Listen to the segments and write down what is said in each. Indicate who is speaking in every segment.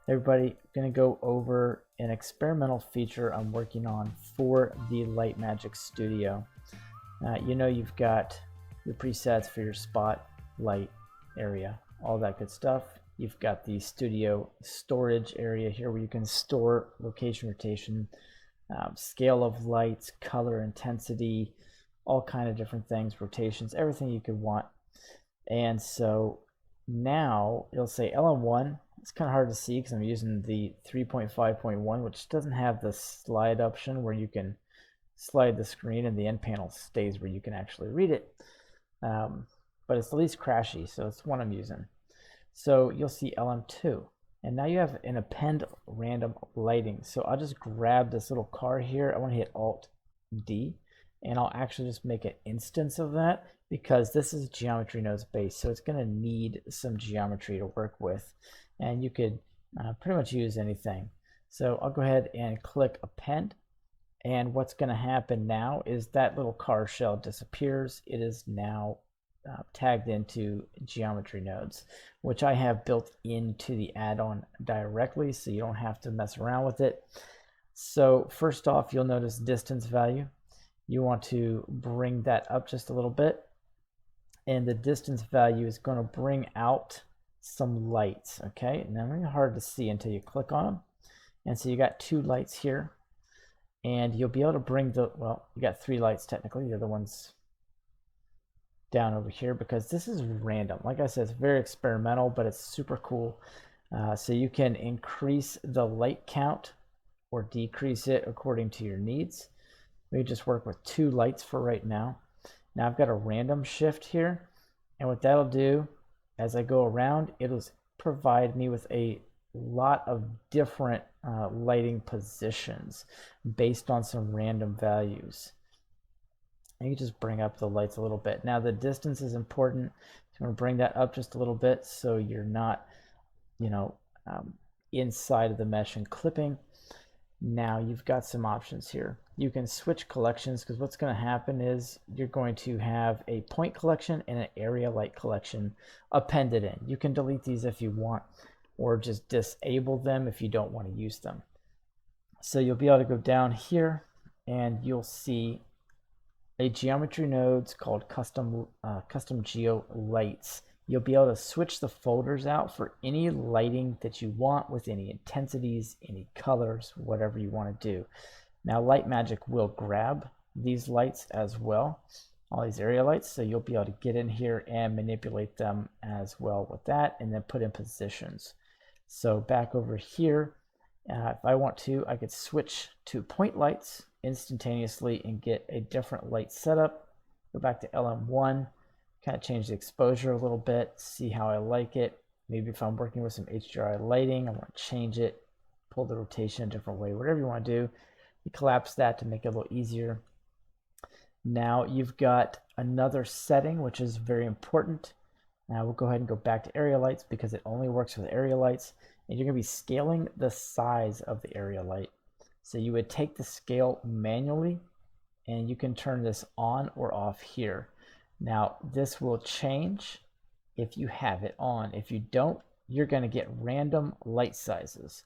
Speaker 1: Everybody, going to go over an experimental feature I'm working on for the Lightmagic Studio. You've got your presets for your spot, light area, all that good stuff. You've got the studio storage area here where you can store location, rotation, scale of lights, color intensity, all kind of different things, rotations, everything you could want. And so now it'll say LM1. It's kind of hard to see because I'm using the 3.5.1, which doesn't have the slide option where you can slide the screen and the end panel stays where you can actually read it. But it's the least crashy, so it's one I'm using. So you'll see LM2. And now you have an append random lighting. So I'll just grab this little car here. I want to hit Alt D, and I'll actually just make an instance of that because this is geometry nodes based, so it's going to need some geometry to work with, and you could pretty much use anything. So I'll go ahead and click append, and what's going to happen now is that little car shell disappears. It is now tagged into geometry nodes, which I have built into the add-on directly, so you don't have to mess around with it. So first off, you'll notice distance value. You want to bring that up just a little bit, and the distance value is going to bring out some lights. Okay, now they're hard to see until you click on them, and so you got two lights here, and you'll be able to bring you got three lights technically. The other one's down over here because this is random. Like I said, it's very experimental, but it's super cool. So you can increase the light count or decrease it according to your needs. We just work with two lights for right now. Now I've got a random shift here, and what that'll do as I go around, it'll provide me with a lot of different lighting positions based on some random values. And you just bring up the lights a little bit. Now the distance is important. So I'm going to bring that up just a little bit so you're not, inside of the mesh and clipping. Now you've got some options here. You can switch collections because what's going to happen is you're going to have a point collection and an area light collection appended in. You can delete these if you want, or just disable them if you don't want to use them. So you'll be able to go down here and you'll see a geometry nodes called custom geo lights. You'll be able to switch the folders out for any lighting that you want with any intensities, any colors, whatever you want to do. Now Lightmagic will grab these lights as well, all these area lights, so you'll be able to get in here and manipulate them as well with that, and then put in positions. So back over here, if I want to, I could switch to point lights instantaneously and get a different light setup. Go back to LM1, kind of change the exposure a little bit, see how I like it. Maybe if I'm working with some HDRI lighting, I want to change it, pull the rotation a different way, whatever you want to do. You collapse that to make it a little easier. Now you've got another setting, which is very important. Now we'll go ahead and go back to area lights because it only works with area lights. And you're going to be scaling the size of the area light. So you would take the scale manually, and you can turn this on or off here. Now this will change if you have it on. If you don't, you're going to get random light sizes.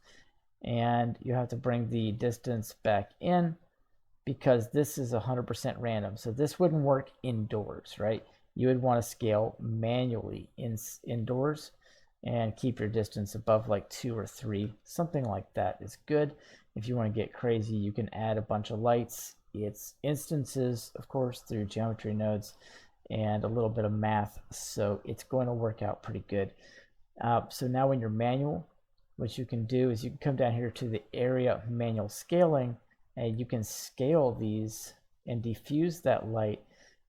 Speaker 1: And you have to bring the distance back in because this is 100% random. So this wouldn't work indoors, right? You would want to scale manually indoors and keep your distance above like 2 or 3. Something like that is good. If you want to get crazy, you can add a bunch of lights. It's instances, of course, through geometry nodes and a little bit of math. So it's going to work out pretty good. So now when you're manual, what you can do is you can come down here to the area manual scaling, and you can scale these and diffuse that light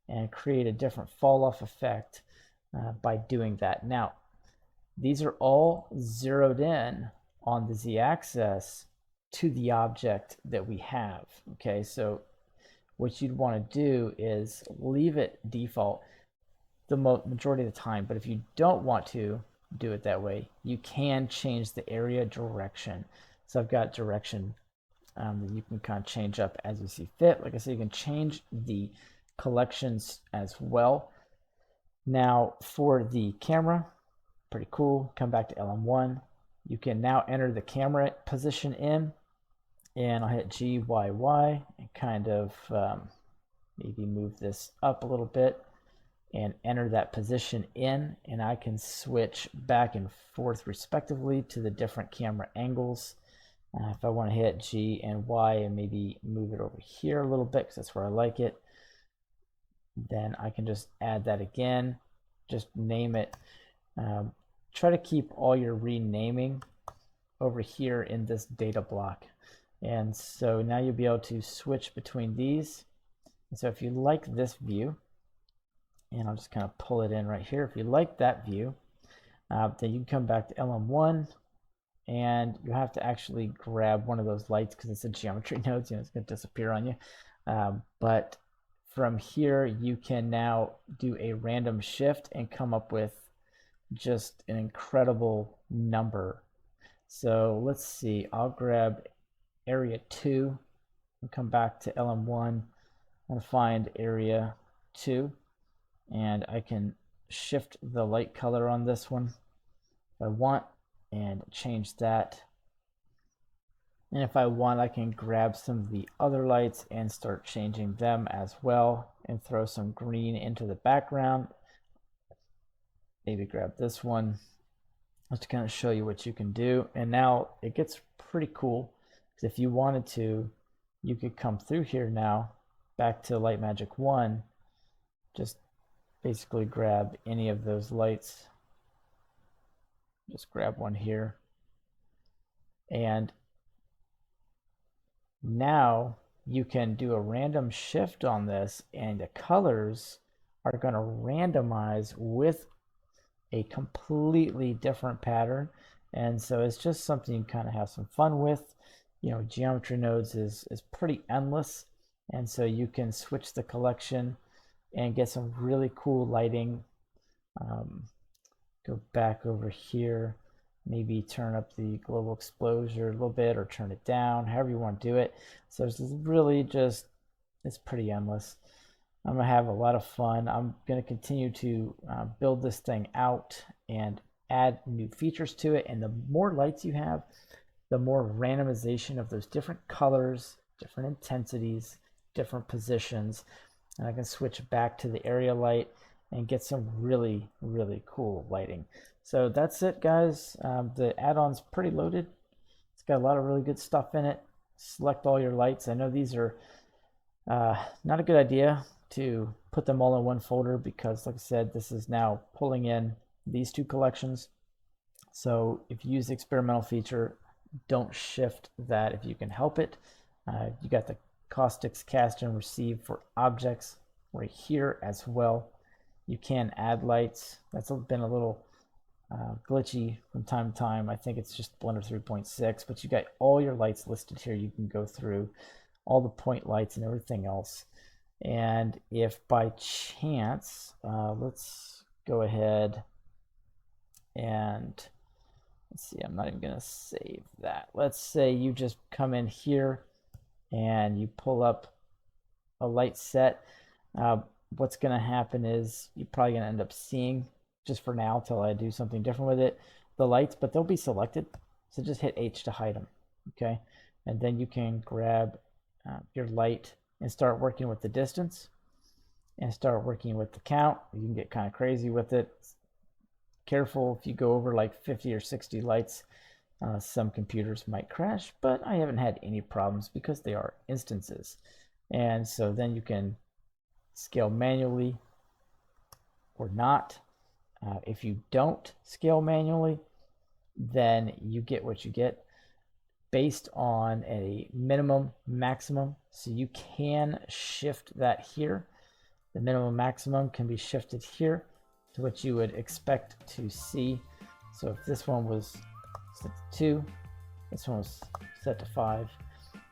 Speaker 1: and create a different fall off effect by doing that. Now, these are all zeroed in on the z-axis to the object that we have. Okay, so what you'd want to do is leave it default the majority of the time, but if you don't want to do it that way, you can change the area direction. So I've got direction that you can kind of change up as you see fit. Like I said, you can change the collections as well. Now for the camera, pretty cool. Come back to LM1, You can now enter the camera position in, and I'll hit G, Y, Y, and kind of maybe move this up a little bit and enter that position in, and I can switch back and forth respectively to the different camera angles. If I want to hit G and Y and maybe move it over here a little bit because that's where I like it, then I can just add that again, just name it. Try to keep all your renaming over here in this data block. And so now you'll be able to switch between these. And so if you like this view, and I'll just kind of pull it in right here. If you like that view, then you can come back to LM1, and you have to actually grab one of those lights because it's a geometry node, it's going to disappear on you. But from here, you can now do a random shift and come up with just an incredible number. So let's see, I'll grab area 2 and come back to LM1 and find area 2. And I can shift the light color on this one if I want and change that. And if I want, I can grab some of the other lights and start changing them as well and throw some green into the background. Maybe grab this one just to kind of show you what you can do. And now it gets pretty cool because if you wanted to, you could come through here now back to Light Magic 1, just basically grab any of those lights. Just grab one here. And now you can do a random shift on this, and the colors are going to randomize with a completely different pattern. And so it's just something you kind of have some fun with. Geometry nodes is pretty endless. And so you can switch the collection and get some really cool lighting. Go back over here, maybe turn up the global exposure a little bit or turn it down, however you want to do it. So it's really just, it's pretty endless. I'm going to have a lot of fun. I'm going to continue to build this thing out and add new features to it. And the more lights you have, the more randomization of those different colors, different intensities, different positions. And I can switch back to the area light and get some really, really cool lighting. So that's it, guys. The add-on's pretty loaded. It's got a lot of really good stuff in it. Select all your lights. I know these are not a good idea to put them all in one folder because, like I said, this is now pulling in these two collections. So if you use the experimental feature, don't shift that if you can help it. You got the caustics cast and receive for objects right here as well. You can add lights. That's been a little glitchy from time to time. I think it's just Blender 3.6, but you got all your lights listed here. You can go through all the point lights and everything else. And if by chance, let's go ahead and let's see, I'm not even going to save that. Let's say you just come in here and you pull up a light set. What's going to happen is you're probably going to end up seeing, just for now till I do something different with it, the lights, but they'll be selected. So just hit H to hide them. Okay. And then you can grab your light and start working with the distance and start working with the count. You can get kind of crazy with it. Careful if you go over like 50 or 60 lights. Some computers might crash, but I haven't had any problems because they are instances. And so then you can scale manually or not. If you don't scale manually, then you get what you get based on a minimum maximum. So you can shift that here. The minimum maximum can be shifted here to what you would expect to see. So if this one was set to 2, this one was set to 5,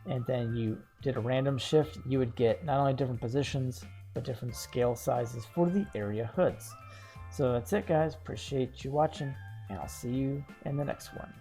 Speaker 1: and then you did a random shift, you would get not only different positions, but different scale sizes for the area hoods. So that's it, guys. Appreciate you watching, and I'll see you in the next one.